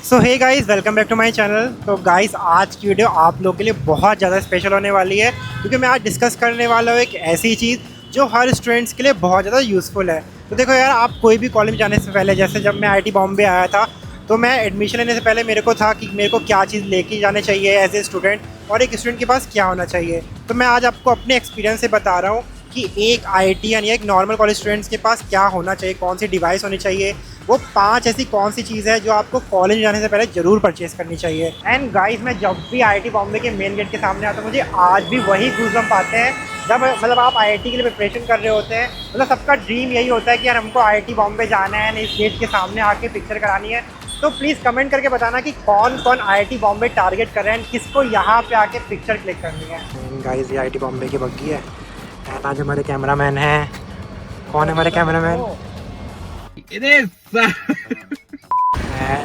So hey guys, welcome back to my channel. तो guys, आज की वीडियो आप लोगों के लिए बहुत ज़्यादा स्पेशल होने वाली है क्योंकि मैं आज डिस्कस करने वाला हूँ एक ऐसी चीज़ जो हर स्टूडेंट्स के लिए बहुत ज़्यादा यूज़फुल है। तो देखो यार, आप कोई भी कॉलेज जाने से पहले, जैसे जब मैं आईटी बॉम्बे आया था तो मैं एडमिशन लेने से पहले मेरे को था कि मेरे को क्या चीज़ लेके जाने चाहिए एज ए स्टूडेंट और एक स्टूडेंट के पास क्या होना चाहिए। तो मैं आज आपको अपने एक्सपीरियंस से बता रहा हूँ कि एक आईटी यानी एक नॉर्मल कॉलेज स्टूडेंट्स के पास क्या होना चाहिए, कौन सी डिवाइस होनी चाहिए, वो 5 ऐसी कौन सी चीज़ है जो आपको कॉलेज जाने से पहले ज़रूर परचेज़ करनी चाहिए। एंड गाइस, मैं जब भी आईटी बॉम्बे के मेन गेट के सामने आता हूँ मुझे आज भी वही गूज़बम्प आते हैं जब मतलब आप आईटी के लिए प्रिपरेशन कर रहे होते हैं। मतलब सबका ड्रीम यही होता है कि यार हमको आईटी बॉम्बे जाना है, इस गेट के सामने आके पिक्चर करानी है। तो प्लीज़ कमेंट करके बताना कि कौन कौन आईटी बॉम्बे टारगेट कर रहे हैं, किसको यहाँ पे आके पिक्चर क्लिक करनी है। गाइस, ये आईटी बॉम्बे की बग्गी है एंड आज हमारे कैमरामैन हैं। कौन है हमारे कैमरामैन?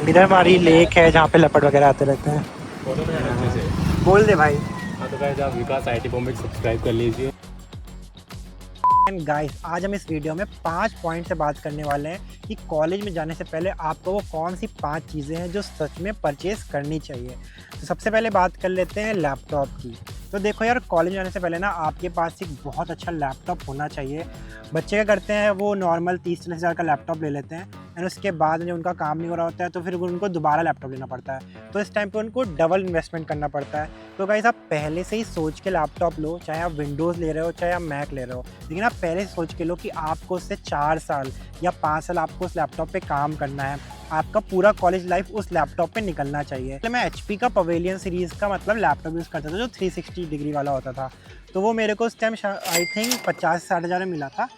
इधर हमारी लेक है जहाँ पे लेपर्ड वगैरह आते रहते हैं। फॉलो में रहना अच्छे से। बोल दे भाई। हाँ तो गाइस, आप विकास आईटी बॉम्बे को सब्सक्राइब कर लीजिए। एंड गाइस, आज हम इस वीडियो में 5 पॉइंट से बात करने वाले हैं कि कॉलेज में जाने से पहले आपको वो कौन सी 5 चीज़ें हैं जो सच में परचेज़ करनी चाहिए। तो सबसे पहले बात कर लेते हैं लैपटॉप की। तो देखो यार, कॉलेज जाने से पहले ना आपके पास एक बहुत अच्छा लैपटॉप होना चाहिए। बच्चे क्या करते हैं, वो नॉर्मल 30-40 हज़ार का लैपटॉप ले लेते हैं एंड उसके बाद जब उनका काम नहीं हो रहा होता है तो फिर उनको दोबारा लैपटॉप लेना पड़ता है। तो इस टाइम पे उनको डबल इन्वेस्टमेंट करना पड़ता है। तो गाइस, आप पहले से ही सोच के लैपटॉप लो, चाहे आप विंडोज़ ले रहे हो चाहे आप मैक ले रहे हो, लेकिन आप पहले से सोच के लो कि आपको उससे 4 साल या 5 साल आपको उस लैपटॉप पे काम करना है। आपका पूरा कॉलेज लाइफ उस लैपटॉप पे निकलना चाहिए। तो मैं एचपी का पवेलियन सीरीज़ का मतलब लैपटॉप यूज़ करता था जो 360 डिग्री वाला होता था। तो वो मेरे को उस टाइम आई थिंक 50 से 60 हज़ार में मिला था।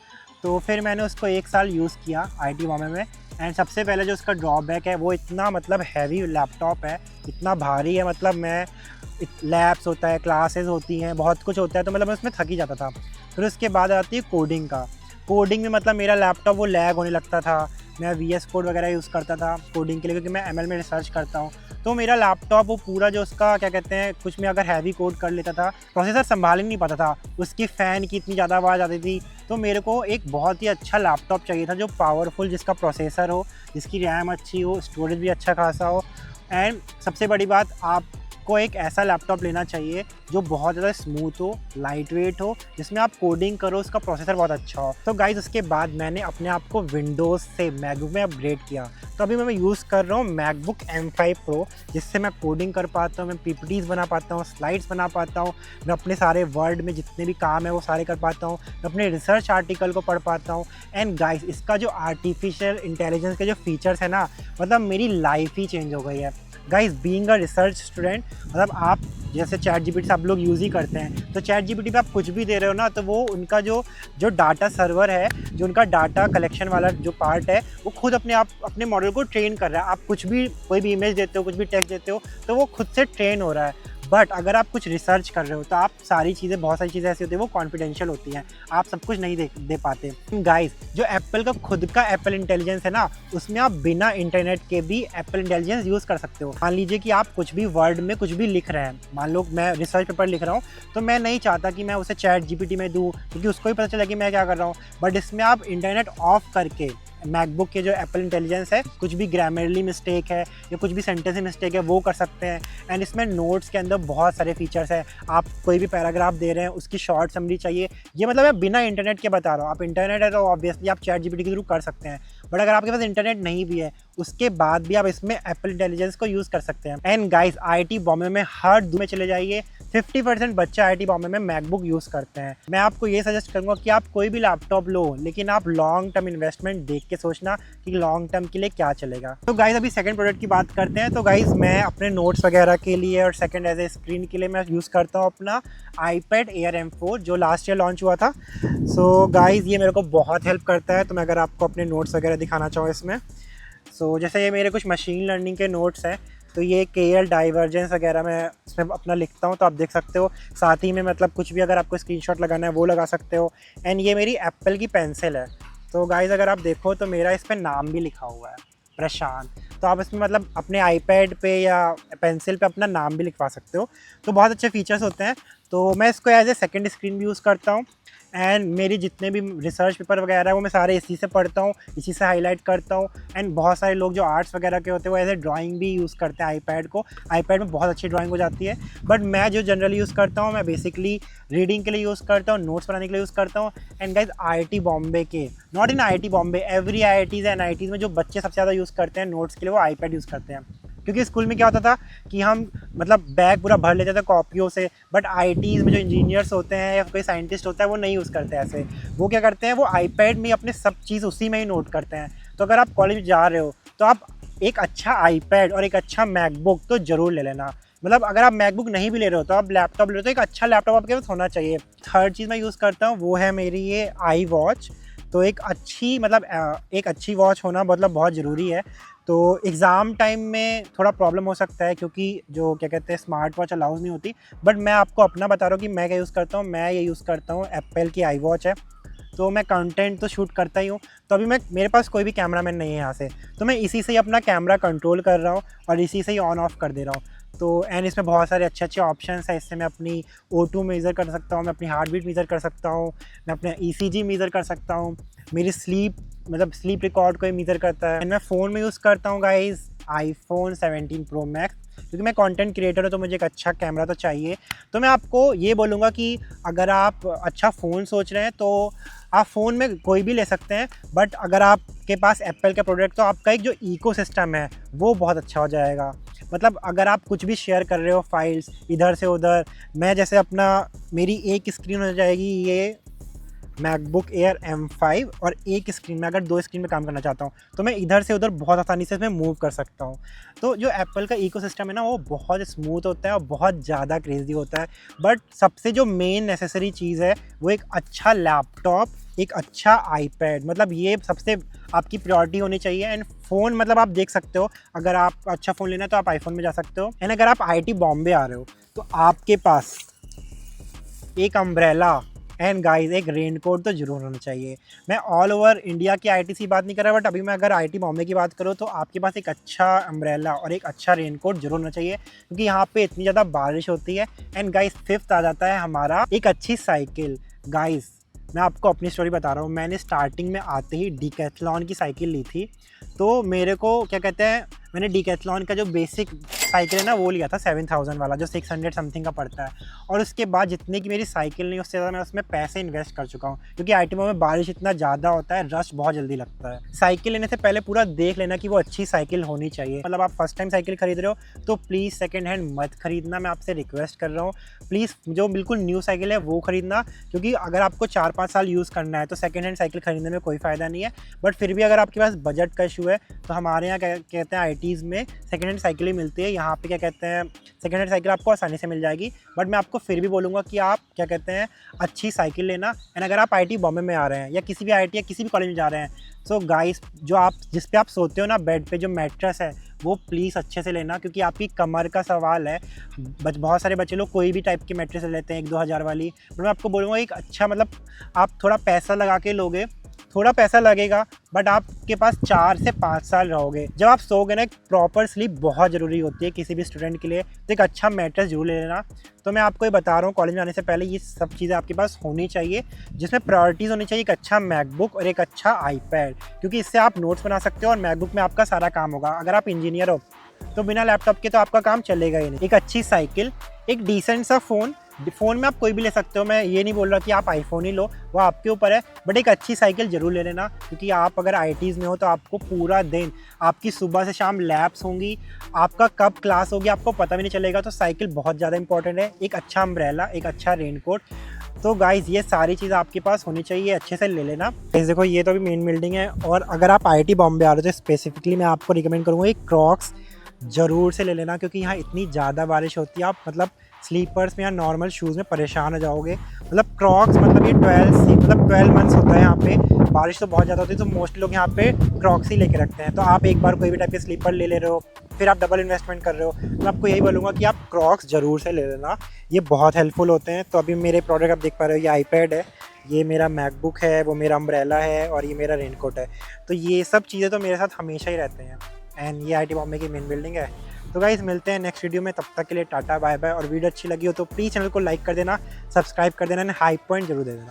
तो फिर मैंने उसको 1 साल यूज़ किया आईटी बॉम्बे में। एंड सबसे पहले जो उसका ड्रॉबैक है, वो इतना मतलब हैवी लैपटॉप है, इतना भारी है। मतलब मैं लैब्स होता है, क्लासेस होती हैं, बहुत कुछ होता है, तो मतलब मैं उसमें थक ही जाता था। फिर उसके बाद आती है कोडिंग का। कोडिंग में मतलब मेरा लैपटॉप वो लैग होने लगता था। मैं VS कोड वगैरह यूज़ करता था कोडिंग के लिए क्योंकि मैं ML में रिसर्च करता हूँ। तो मेरा लैपटॉप वो पूरा जो उसका क्या कहते हैं, कुछ में अगर हैवी कोड कर लेता था, प्रोसेसर संभाल ही नहीं पाता था, उसकी फ़ैन की इतनी ज़्यादा आवाज़ आती थी। तो मेरे को एक बहुत ही अच्छा लैपटॉप चाहिए था जो पावरफुल, जिसका प्रोसेसर हो, जिसकी रैम अच्छी हो, स्टोरेज भी अच्छा खासा हो। एंड सबसे बड़ी बात, आपको एक ऐसा लैपटॉप लेना चाहिए जो बहुत ज़्यादा स्मूथ हो, लाइट वेट हो, जिसमें आप कोडिंग करो, उसका प्रोसेसर बहुत अच्छा हो। तो गाइज़, उसके बाद मैंने अपने आप को विंडोज़ से मैकबुक में अपग्रेड किया। तो अभी मैं यूज़ कर रहा हूँ मैकबुक M5 Pro, जिससे मैं कोडिंग कर पाता हूँ, मैं PPTs बना पाता हूँ, स्लाइड्स बना पाता हूँ, मैं अपने सारे वर्ड में जितने भी काम है वो सारे कर पाता हूँ, मैं अपने रिसर्च आर्टिकल को पढ़ पाता हूँ। एंड गाइस, इसका जो आर्टिफिशियल इंटेलिजेंस के जो फीचर्स है ना, मतलब मेरी लाइफ ही चेंज हो गई है। Guys, being a research student, मतलब आप जैसे चैट जीपीटी से आप लोग यूज़ ही करते हैं, तो चैट जीपीटी पे आप कुछ भी दे रहे हो ना, तो वो उनका जो जो डाटा सर्वर है, जो उनका डाटा कलेक्शन वाला जो पार्ट है, वो खुद अपने आप अपने मॉडल को ट्रेन कर रहा है। आप कुछ भी, कोई भी इमेज देते हो, कुछ भी टेक्स्ट देते हो, तो वो खुद से ट्रेन हो रहा है। बट अगर आप कुछ रिसर्च कर रहे हो तो आप सारी चीज़ें, बहुत सारी चीज़ें ऐसी होती है वो कॉन्फिडेंशियल होती हैं, आप सब कुछ नहीं दे पाते। गाइस, जो एप्पल का खुद का एप्पल इंटेलिजेंस है ना, उसमें आप बिना इंटरनेट के भी एप्पल इंटेलिजेंस यूज़ कर सकते हो। मान लीजिए कि आप कुछ भी वर्ड में कुछ भी लिख रहे हैं, मान लो मैं रिसर्च पेपर लिख रहा हूँ, तो मैं नहीं चाहता कि मैं उसे चैट जीपीटी में दूँ क्योंकि उसको ही पता चला कि मैं क्या कर रहा हूँ। बट इसमें आप इंटरनेट ऑफ करके मैकबुक के जो एप्पल इंटेलिजेंस है, कुछ भी ग्रामरली मिस्टेक है या कुछ भी सेंटेंस में मिस्टेक है वो कर सकते हैं। एंड इसमें नोट्स के अंदर बहुत सारे फीचर्स हैं। आप कोई भी पैराग्राफ दे रहे हैं, उसकी शॉर्ट समरी चाहिए, ये मतलब मैं बिना इंटरनेट के बता रहा हूँ। आप इंटरनेट है तो ऑब्वियसली आप चैट जीपीटी के थ्रू कर सकते हैं, बट अगर आपके पास इंटरनेट नहीं भी है, उसके बाद भी आप इसमें एप्पल इंटेलिजेंस को यूज़ कर सकते हैं। एंड गाइस, आईटी बॉम्बे में हर में चले जाइए, 50% बच्चे आईटी बॉम्बे में मैकबुक यूज़ करते हैं। मैं आपको ये सजेस्ट करूँगा कि आप कोई भी लैपटॉप लो, लेकिन आप लॉन्ग टर्म इन्वेस्टमेंट देख के सोचना कि लॉन्ग टर्म के लिए क्या चलेगा। तो गाइस, अभी सेकंड प्रोडक्ट की बात करते हैं। तो गाइस, मैं अपने नोट्स वगैरह के लिए और सेकंड एज ए स्क्रीन के लिए मैं यूज़ करता हूँ अपना iPad Air M4 जो लास्ट ईयर लॉन्च हुआ था। सो गाइस, ये मेरे को बहुत हेल्प करता है। तो मैं अगर आपको अपने नोट्स वगैरह दिखाना चाहूँ इसमें, सो जैसे ये मेरे कुछ मशीन लर्निंग के नोट्स हैं, तो ये KL डाइवर्जेंस वगैरह मैं इसमें अपना लिखता हूँ, तो आप देख सकते हो। साथ ही में मतलब कुछ भी अगर आपको स्क्रीनशॉट लगाना है वो लगा सकते हो। एंड ये मेरी एप्पल की पेंसिल है। तो गाइस, अगर आप देखो तो मेरा इस पर नाम भी लिखा हुआ है, प्रशांत। तो आप इसमें मतलब अपने iPad पे या पेंसिल पे अपना नाम भी लिखवा सकते हो। तो बहुत अच्छे फीचर्स होते हैं। तो मैं इसको एज ए सेकेंड स्क्रीन भी यूज़ करता हूँ। एंड मेरी जितने भी रिसर्च पेपर वगैरह है वो मैं सारे इसी से पढ़ता हूँ, इसी से हाईलाइट करता हूँ। एंड बहुत सारे लोग जो आर्ट्स वगैरह के होते हैं वो ऐसे ड्राइंग भी यूज़ करते हैं आईपैड को, आईपैड में बहुत अच्छी ड्राइंग हो जाती है। बट मैं जो जनरली यूज़ करता हूँ, मैं बेसिकली रीडिंग के लिए यूज़ करता हूँ, नोट्स बनाने के लिए यूज़ करता हूँ। एंड गाइज IIT बॉम्बे के, not in IIT Bombay, every IITs and NITs में जो बच्चे सबसे ज़्यादा यूज़ करते हैं नोट्स के लिए वो आईपैड यूज़ करते हैं। क्योंकि स्कूल में क्या होता था कि हम मतलब बैग पूरा भर लेते थे कॉपियों से, बट IITs में जो इंजीनियर्स होते हैं या कोई साइंटिस्ट होता है वो नहीं यूज़ करते ऐसे। वो क्या करते हैं, वो आईपैड में अपने सब चीज़ उसी में ही नोट करते हैं। तो अगर आप कॉलेज जा रहे हो तो आप एक अच्छा आईपैड और एक अच्छा मैकबुक तो ज़रूर ले लेना। मतलब अगर आप मैकबुक नहीं भी ले रहे हो तो आप लैपटॉप ले रहे हो तो एक अच्छा लैपटॉप आपके पास होना चाहिए। थर्ड चीज़ मैं यूज़ करता हूँ वो है मेरी ये आई वॉच। तो एक अच्छी मतलब एक अच्छी वॉच होना मतलब बहुत ज़रूरी है। तो एग्ज़ाम टाइम में थोड़ा प्रॉब्लम हो सकता है क्योंकि जो क्या कहते हैं स्मार्ट वॉच अलाउज नहीं होती। बट मैं आपको अपना बता रहा हूँ कि मैं क्या यूज़ करता हूँ। मैं ये यूज़ करता हूँ एप्पल की आई वॉच है। तो मैं कंटेंट तो शूट करता ही हूँ। तो अभी मेरे पास कोई भी कैमरामैन नहीं है यहाँ से, तो मैं इसी से ही अपना कैमरा कंट्रोल कर रहा हूँ और इसी से ही ऑन ऑफ कर दे रहा हूँ। तो एंड इसमें बहुत सारे अच्छे अच्छे ऑप्शंस हैं। इससे मैं अपनी O2 मेज़र कर सकता हूँ, मैं अपनी हार्ट बीट मेज़र कर सकता हूँ, मैं अपना ECG मेज़र कर सकता हूँ, मेरी स्लीप रिकॉर्ड को मेज़र करता है। एंड मैं फ़ोन में यूज़ करता हूँ गाइज़ iPhone 17 Pro Max, क्योंकि मैं कंटेंट क्रिएटर हूँ तो मुझे एक अच्छा कैमरा तो चाहिए। तो मैं आपको ये बोलूँगा कि अगर आप अच्छा फ़ोन सोच रहे हैं तो आप फ़ोन में कोई भी ले सकते हैं। बट अगर आपके पास एप्पल का प्रोडक्ट तो आपका एक जो इकोसिस्टम है वो बहुत अच्छा हो जाएगा। मतलब अगर आप कुछ भी शेयर कर रहे हो फाइल्स इधर से उधर, मैं जैसे मेरी एक स्क्रीन हो जाएगी ये मैकबुक एयर M5 और एक स्क्रीन में अगर 2 स्क्रीन में काम करना चाहता हूँ तो मैं इधर से उधर बहुत आसानी से इसमें मूव कर सकता हूँ। तो जो एप्पल का इकोसिस्टम है ना वो बहुत स्मूथ होता है और बहुत ज़्यादा क्रेजी होता है। बट सबसे जो मेन नेसेसरी चीज़ है वो एक अच्छा लैपटॉप, एक अच्छा आईपैड, मतलब ये सबसे आपकी प्रायोरिटी होनी चाहिए। एंड फ़ोन मतलब आप देख सकते हो, अगर आप अच्छा फ़ोन लेना है तो आप आईफोन में जा सकते हो। एंड अगर आप IIT बॉम्बे आ रहे हो तो आपके पास एक अम्ब्रेला एंड गाइस एक रेनकोट तो जरूर होना चाहिए। मैं ऑल ओवर इंडिया की IIT की बात नहीं कर रहा, बट अभी मैं अगर IIT बॉम्बे की बात करूँ तो आपके पास एक अच्छा अम्ब्रेला और एक अच्छा रेनकोट जरूर होना चाहिए, क्योंकि यहाँ पे इतनी ज़्यादा बारिश होती है। एंड गाइस फिफ्थ आ जाता है हमारा एक अच्छी साइकिल। गाइस मैं आपको अपनी स्टोरी बता रहा हूँ, मैंने स्टार्टिंग में आते ही डिकैथलॉन की साइकिल ली थी। तो मेरे को क्या कहते हैं, मैंने डिकैथलॉन का जो बेसिक साइकिल है ना वो लिया था 7000 वाला, जो 600 समथिंग का पड़ता है। और उसके बाद जितने की मेरी साइकिल नहीं उससे ज़्यादा मैं उसमें पैसे इन्वेस्ट कर चुका हूँ, क्योंकि IIT में बारिश इतना ज़्यादा होता है, रश बहुत जल्दी लगता है। साइकिल लेने से पहले पूरा देख लेना कि वो अच्छी साइकिल होनी चाहिए। मतलब आप फर्स्ट टाइम साइकिल खरीद रहे हो तो प्लीज़ सेकेंड हैंड मत खरीदना, मैं आपसे रिक्वेस्ट कर रहा हूँ। प्लीज़ जो बिल्कुल न्यू साइकिल है वो खरीदना, क्योंकि अगर आपको 4-5 साल यूज़ करना है तो सेकेंड हैंड साइकिल खरीदने में कोई फ़ायदा नहीं है। बट फिर भी अगर आपके पास बजट का इशू है तो हमारे यहाँ क्या कहते हैं IITs में सेकेंड हैंड साइकिल ही मिलती है। यहाँ पे क्या कहते हैं सेकेंड हैंड साइकिल आपको आसानी से मिल जाएगी। बट मैं आपको फिर भी बोलूँगा कि आप क्या कहते हैं अच्छी साइकिल लेना। एंड अगर आप IIT बॉम्बे में आ रहे हैं या किसी भी IIT या किसी भी कॉलेज में जा रहे हैं, सो गाइस जो जिस पे आप सोते हो ना बेड पे, जो मैट्रेस है वो प्लीज़ अच्छे से लेना, क्योंकि आपकी कमर का सवाल है। बहुत सारे बच्चे लोग कोई भी टाइप की मैट्रेस ले लेते हैं 1-2 हज़ार वाली। बट मैं आपको बोलूँगा एक अच्छा, मतलब आप थोड़ा पैसा लगा के लोगे, थोड़ा पैसा लगेगा बट आपके पास 4 से 5 साल रहोगे। जब आप सोओगे ना, एक प्रॉपर स्लीप बहुत ज़रूरी होती है किसी भी स्टूडेंट के लिए, तो एक अच्छा मैट्रेस जरूर ले लेना। तो मैं आपको ये बता रहा हूँ, कॉलेज में आने से पहले ये सब चीज़ें आपके पास होनी चाहिए, जिसमें प्रायोरिटीज़ होनी चाहिए एक अच्छा मैकबुक और एक अच्छा आईपैड, क्योंकि इससे आप नोट्स बना सकते हो और मैकबुक में आपका सारा काम होगा। अगर आप इंजीनियर हो तो बिना लैपटॉप के तो आपका काम चलेगा ही नहीं। एक अच्छी साइकिल, एक डिसेंट सा फ़ोन में आप कोई भी ले सकते हो, मैं ये नहीं बोल रहा कि आप आईफोन ही लो, वो आपके ऊपर है। बट एक अच्छी साइकिल ज़रूर ले लेना, क्योंकि आप अगर IITs में हो तो आपको पूरा दिन, आपकी सुबह से शाम लैब्स होंगी, आपका कब क्लास होगी आपको पता भी नहीं चलेगा। तो साइकिल बहुत ज़्यादा इंपॉर्टेंट है। एक अच्छा अम्ब्रेला, एक अच्छा रेनकोट। तो गाइज़ ये सारी चीज़ आपके पास होनी चाहिए, अच्छे से ले लेना। गाइस देखो ये तो अभी मेन बिल्डिंग है, और अगर आप IIT बॉम्बे आ रहे हो तो स्पेसिफिकली मैं आपको रिकमेंड करूँगा एक क्रॉक्स ज़रूर से ले लेना, क्योंकि यहाँ इतनी ज़्यादा बारिश होती है, आप मतलब स्लीपर्स में या नॉर्मल शूज़ में परेशान हो जाओगे। मतलब क्रॉक्स, मतलब ये 12 मंथ्स होता है यहाँ पे, बारिश तो बहुत ज़्यादा होती है, तो मोस्टली लोग यहाँ पे क्रॉक्स ही लेके रखते हैं। तो आप एक बार कोई भी टाइप के स्लीपर ले रहे हो, फिर आप डबल इन्वेस्टमेंट कर रहे हो, तो मैं आपको यही बोलूँगा कि आप क्रॉक्स ज़रूर से ले लेना, ये बहुत हेल्पफुल होते हैं। तो अभी मेरे प्रोडक्ट आप देख पा रहे हो, ये आईपैड है, ये मेरा मैकबुक है, वो मेरा अम्ब्रेला है, और ये मेरा रेनकोट है। तो ये सब चीज़ें तो मेरे साथ हमेशा ही रहते हैं। एंड ये IIT बॉम्बे की मेन बिल्डिंग है। तो गाइस मिलते हैं नेक्स्ट वीडियो में, तब तक के लिए टाटा बाय बाय। और वीडियो अच्छी लगी हो तो प्लीज़ चैनल को लाइक कर देना, सब्सक्राइब कर देना, हाई पॉइंट जरूर दे देना।